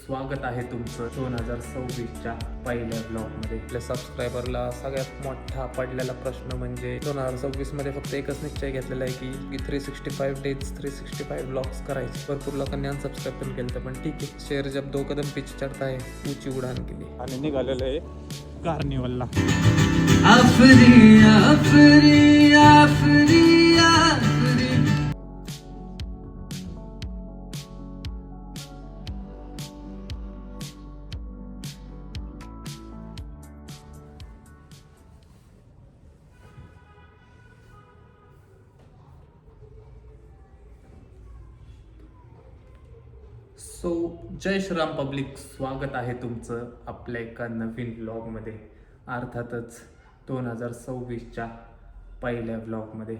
स्वागत आहे तुमचं 2026च्या पहिल्या ब्लॉगमध्ये. आपल्या सबस्क्रायबरला सगळ्यात मोठा पडलेला प्रश्न म्हणजे 2026मध्ये फक्त एकच निश्चय घेतलेला आहे की 365 डेज 365 ब्लॉग्स करायचे. भरपूर लोकांनी अनसबस्क्राईब पण केलं, पण ठीक आहे. शेर जब दो कदम पीछे चढता है ऊंची उडान केली आणि निघालेलं आहे कार्निवलला. आफरी आफरी आफरी आफरी. सो जय श्रीराम पब्लिक, स्वागत आहे तुमचं आपल्या एका नवीन ब्लॉगमध्ये. अर्थातच 2026च्या पहिल्या ब्लॉगमध्ये.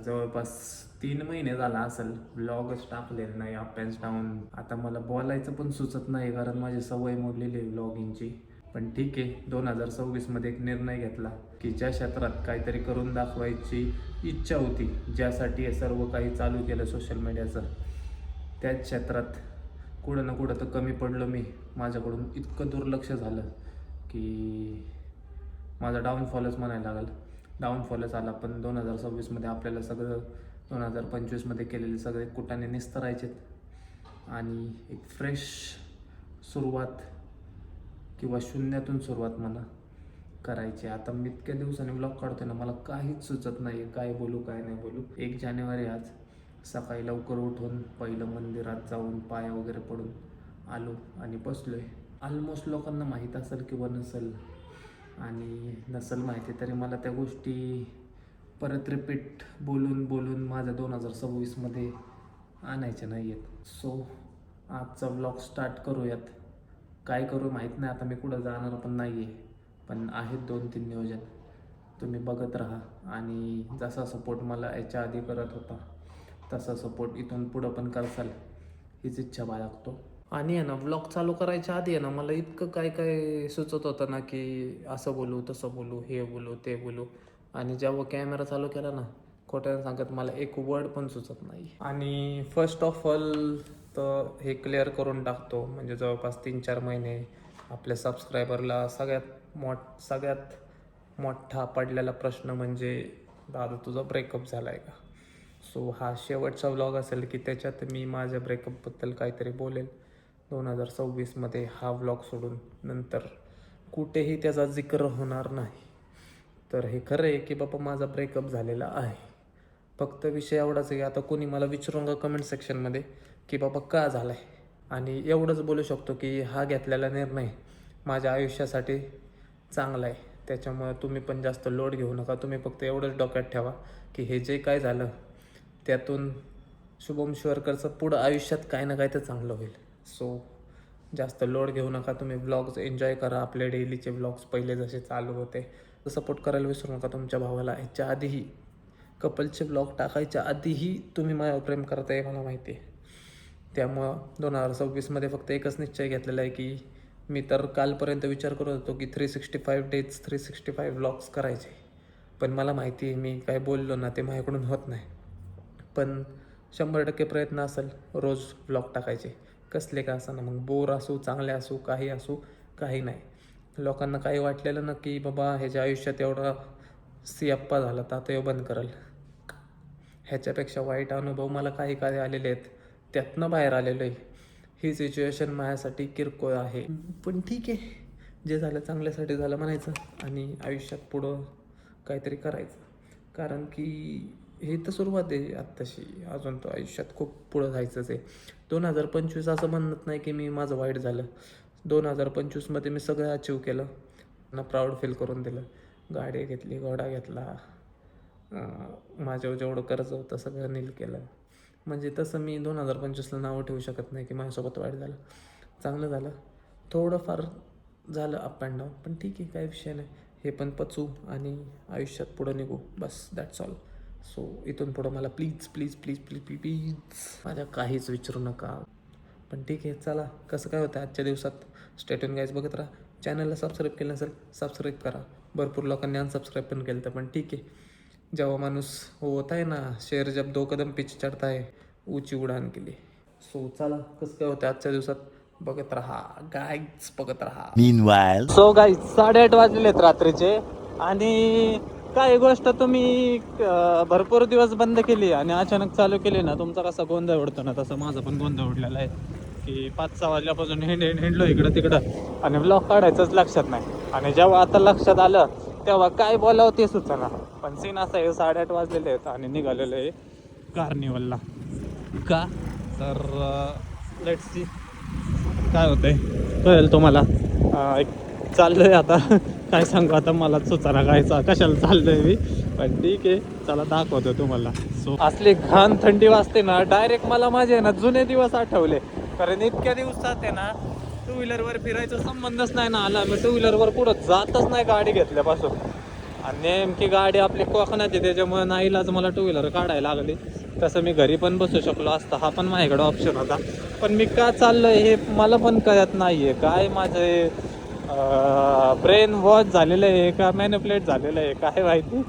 जवळपास 3 महिने झाला असेल ब्लॉगच टाकलेलं नाही, अप अँड डाऊन. आता मला बोलायचं पण सुचत नाही कारण माझी सवय मोडलेली आहे ब्लॉगिंगची. पण ठीक आहे, 2026मध्ये एक निर्णय घेतला की ज्या क्षेत्रात काहीतरी करून दाखवायची इच्छा होती, ज्यासाठी हे सर्व काही चालू केलं सोशल मीडियाचं, त्याच क्षेत्रात कुठं ना कुठं तर कमी पडलो मी. माझ्याकडून इतकं दुर्लक्ष झालं की माझा डाऊनफॉलच म्हणायला लागेल. डाऊनफॉलच आला. पण 2026मध्ये आपल्याला सगळं 2025मध्ये केलेले सगळे कुटाने निस्तरायचेत आणि एक फ्रेश सुरुवात किंवा शून्यातून सुरुवात मला करायची. आता मी इतक्या दिवसांनी ब्लॉग काढतोय ना, मला काहीच सुचत नाही काय बोलू काय नाही बोलू. 1 जानेवारी आज. सकाळी लवकर उठून पहिलं मंदिरात जाऊन पाय वगैरे पडून आलो आणि बसलोय. ऑलमोस्ट लोकांना माहीत असेल किंवा नसेल, आणि नसेल माहिती तरी मला त्या गोष्टी परत रिपीट बोलून बोलून माझ्या 2026मध्ये आणायच्या नाही आहेत. सो आजचा व्लॉग स्टार्ट करूयात. काय करू माहीत नाही, आता मी कुठं जाणार पण नाही आहे, पण आहेत 2-3 नियोजन. तुम्ही बघत राहा आणि जसा सपोर्ट मला याच्या आधी करत होता तसा सपोर्ट इथून पुढं पण करसाल हीच इच्छा बाळगतो. आणि आहे ना, व्लॉग चालू करायच्या आधी आहे ना, मला इतकं काय काय सुचत होतं ना की असं बोलू तसं बोलू, हे बोलू ते बोलू. आणि जेव्हा कॅमेरा चालू केला ना, खोट्यानं सांगत मला एक वर्ड पण सुचत नाही. आणि फर्स्ट ऑफ ऑल तर हे क्लिअर करून टाकतो, म्हणजे जवळपास 3-4 महिने आपल्या सबस्क्रायबरला सगळ्यात मोठा पडलेला प्रश्न म्हणजे, दादा तुझा ब्रेकअप झाला आहे का? सो हा शेवटचा व्लॉग असेल की त्याच्यात मी माझ्या ब्रेकअपबद्दल काहीतरी बोलेल. 2026मध्ये हा व्लॉग सोडून नंतर कुठेही त्याचा जिक्र होणार नाही. तर हे खरं आहे की बाबा माझा ब्रेकअप झालेला आहे. फक्त विषय एवढाच आहे की आता कोणी मला विचारून का कमेंट सेक्शनमध्ये की बाबा का झाला आहे, आणि एवढंच बोलू शकतो की हा घेतलेला निर्णय माझ्या आयुष्यासाठी चांगला आहे. त्याच्यामुळे तुम्ही पण जास्त लोड घेऊ नका. तुम्ही फक्त एवढंच डोक्यात ठेवा की हे जे काय झालं त्यातून शुभम शिवरकरचं पुढं आयुष्यात काय ना काय तर चांगलं होईल. सो जास्त लोड घेऊ नका. तुम्ही ब्लॉग्स एन्जॉय करा. आपले डेलीचे ब्लॉग्स पहिले जसे चालू होते सपोर्ट करायला विसरू नका तुमच्या भावाला. ह्याच्या आधीही कपलचे ब्लॉग टाकायच्या आधीही तुम्ही माझ्यावर प्रेम करताय मला माहिती आहे. त्यामुळं 2026मध्ये फक्त एकच निश्चय घेतलेला आहे की मी तर कालपर्यंत विचार करत होतो की 365 डेज 365 ब्लॉग्स करायचे. पण मला माहिती आहे मी काय बोललो ना ते माझ्याकडून होत नाही. पण 100% प्रयत्न असेल रोज ब्लॉग टाकायचे, कसले का असं ना, मग बोर असू चांगले असू काही नाही. लोकांना काही वाटलेलं ना की बाबा ह्याच्या आयुष्यात एवढा सियाप्पा झाला तर आता हे बंद करल. ह्याच्यापेक्षा वाईट अनुभव मला काही आलेले आहेत, त्यातनं बाहेर आलेलो आहे. ही सिच्युएशन माझ्यासाठी किरकोळ आहे, पण ठीक आहे. जे झालं चांगल्यासाठी झालं म्हणायचं आणि आयुष्यात पुढं काहीतरी करायचं. कारण की हे तर सुरुवात आहे आत्ताशी, अजून तो आयुष्यात खूप पुढं जायचंच आहे. 2025 असं म्हणत नाही की मी माझं वाईट झालं. 2025मध्ये मी सगळं अचीव केलं, ना प्राऊड फील करून दिलं. गाडी घेतली, घोडा घेतला, माझ्यावर जेवढं कर्ज होतं सगळं नील केलं. म्हणजे तसं मी 2025ला नावं ठेवू शकत नाही की माझ्यासोबत वाईट झालं. चांगलं झालं, थोडंफार झालं अप अँड डाऊन, पण ठीक आहे, काही विषय नाही. हे पण पचवू आणि आयुष्यात पुढं निघू, बस दॅट्स ऑल. सो इथून पुढं मला please please please please please please माझ्या काहीच विचारू नका. पण ठीक आहे, चला कसं काय होतं आजच्या दिवसात. स्टेटून गाईज बघत राहा. चॅनलला सबस्क्राईब केलं नसेल सबस्क्राईब करा. भरपूर लोकांनी अनसबस्क्राईब पण केलं तर, पण ठीक आहे. जेव्हा माणूस होता आहे ना, शेर जब दो कदम पीछे चढता है ऊंची उडान केली. सो चला कसं काय होतं आजच्या दिवसात बघत राहा गाईज, बघत राहा. Meanwhile, सो गाईज 8:30 वाजलेत रात्रीचे आणि काय गोष्ट तुम्ही भरपूर दिवस बंद केली आणि अचानक चालू केली ना, तुमचा कसा गोंधळ उडतो ना, तसं माझा पण गोंधळ उडलेला आहे की 5-6 वाजल्यापासून हिंडलो इकडं तिकडं आणि ब्लॉग काढायचंच लक्षात नाही. आणि जेव्हा आता लक्षात आलं तेव्हा काय बोलावं ते सुचना. पण सीन असा आहे, 8:30 वाजलेले आहेत आणि निघालेलं आहे कार्निवलला. का तर लेट्स सी काय होतंय कळेल तुम्हाला. एक चाललंय आता काय सांगू, आता मला सुचाना काय कशाला चाललंय मी, पण ठीक आहे चला दाखवतो तुम्हाला. सो असली घाण थंडी वाजते ना, डायरेक्ट मला माझे ना जुने दिवस आठवले. कारण इतक्या दिवसात आहे ना टू व्हीलरवर फिरायचा संबंधच नाही ना आला. मी टू व्हीलरवर पुढं जातच नाही गाडी घेतल्यापासून. आणि नेमकी गाडी आपली कोकणात आहे त्याच्यामुळे नाईलाज मला टू व्हीलर काढायला लागली. तसं मी घरी पण बसू शकलो असता, हा पण माझ्याकडे ऑप्शन होता. पण मी का चाललोय हे मला पण कळत नाही आहे. काय माझे ब्रेन वॉश झालेलं आहे का मॅनिपुलेट झालेलं आहे काय माहिती.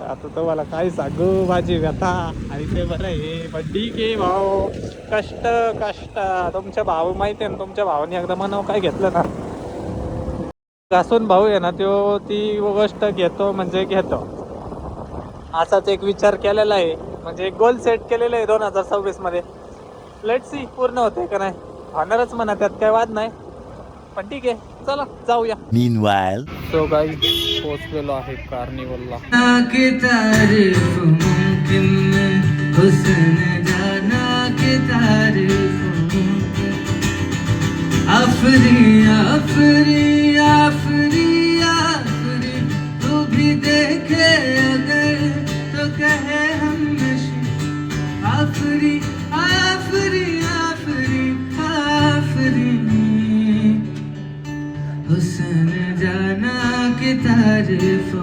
आता तुम्हाला काय सांगू माझी व्यथा. आणि ते बरं आहे पण ठीक आहे भाऊ, कष्ट कष्ट तुमच्या भाऊ माहिती आहे ना, तुमच्या भावाने एकदा मनावर काय घेतलं ना, घासून भाऊ आहे ना तो ती गोष्ट घेतो म्हणजे घेतो. असाच एक विचार केलेला आहे, म्हणजे एक गोल सेट केलेला आहे 2026 मध्ये. लेट्स सी पूर्ण होते का नाही, होणारच म्हणा, त्यात काय वाद नाही. पण ठीक आहे चला जाऊया. meanwhile, सो गाईज पोहोचलेलो आहे कार्निवलला. की तारीफ मुमकिन में हुस्न जाना की तारीफ मुमकिन. आफरी आफरी आफरी आफरी तू भी देखे अगर तो कहे हमेशा आफरी आफरी आफरी आफरी. हुस्न जाना की तारीफ